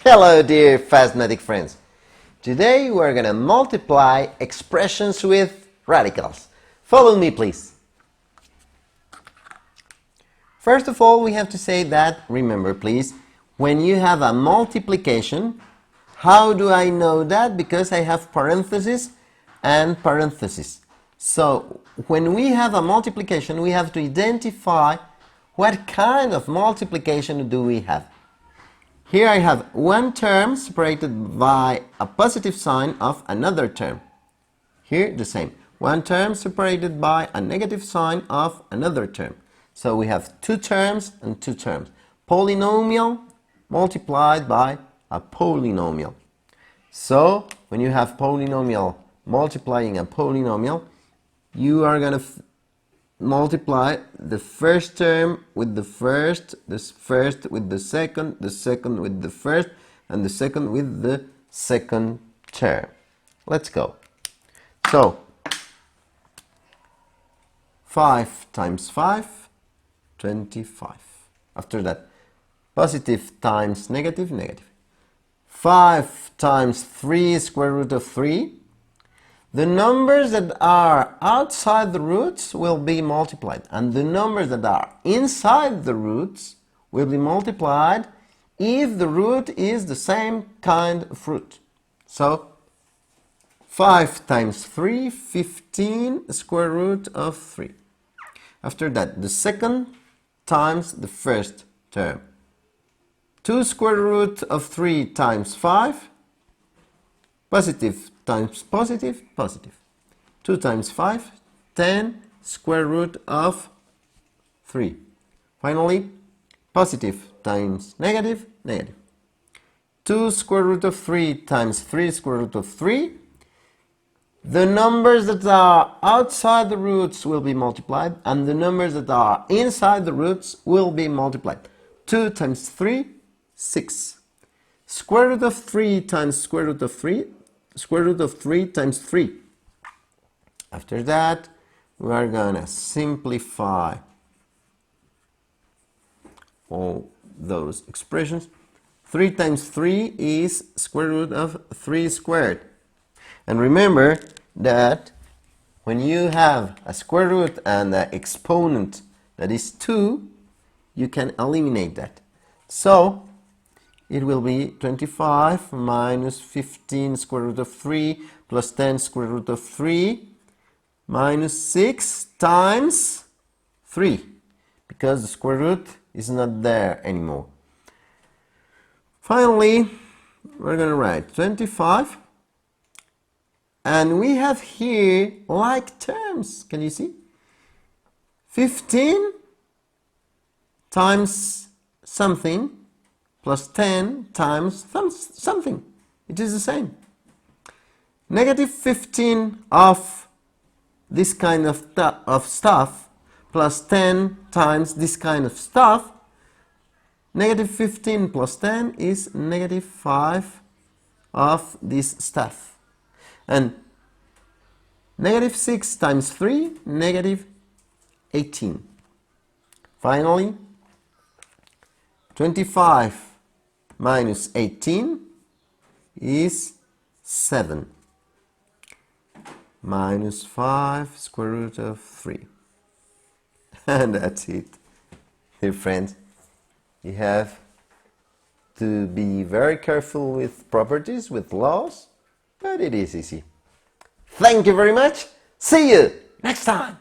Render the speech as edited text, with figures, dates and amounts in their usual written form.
Hello dear Fastmatic friends. Today we're going to multiply expressions with radicals. Follow me please. First of all, we have to say that, remember please, when you have a multiplication, how do I know that? Because I have parentheses and parentheses. So when we have a multiplication, we have to identify what kind of multiplication do we have. Here I have one term separated by a positive sign of another term. Here the same. One term separated by a negative sign of another term. So we have two terms and two terms. Polynomial multiplied by a polynomial. So when you have polynomial multiplying a polynomial, you are going to multiply the first term with the first with the second with the first, and the second with the second term. Let's go. So 5 times 5, 25. After that, positive times negative, negative. 5 times 3 square root of 3. The numbers that are outside the roots will be multiplied, and the numbers that are inside the roots will be multiplied if the root is the same kind of root. So 5 times 3, 15 square root of 3. After that, the second times the first term. 2 square root of 3 times 5, positive times positive, positive. 2 times 5, 10 square root of 3. Finally, positive times negative, negative. 2 square root of 3 times 3 square root of 3. The numbers that are outside the roots will be multiplied, and the numbers that are inside the roots will be multiplied. 2 times 3, 6. Square root of 3 times square root of 3, square root of 3 times 3. After that, we are going to simplify all those expressions. 3 times 3 is square root of 3 squared. And remember that when you have a square root and an exponent that is 2, you can eliminate that. So it will be 25 minus 15 square root of 3 plus 10 square root of 3 minus 6 times 3, because the square root is not there anymore. Finally, we're going to write 25, and we have here like terms. Can you see? 15 times something plus 10 times something. It is the same. Negative 15 of this kind of stuff plus 10 times this kind of stuff. Negative 15 plus 10 is negative 5 of this stuff. And negative 6 times 3, negative 18. Finally, 25 minus 18 is 7. Minus 5 square root of 3. And that's it. Dear friends, you have to be very careful with properties, with laws, but it is easy. Thank you very much. See you next time.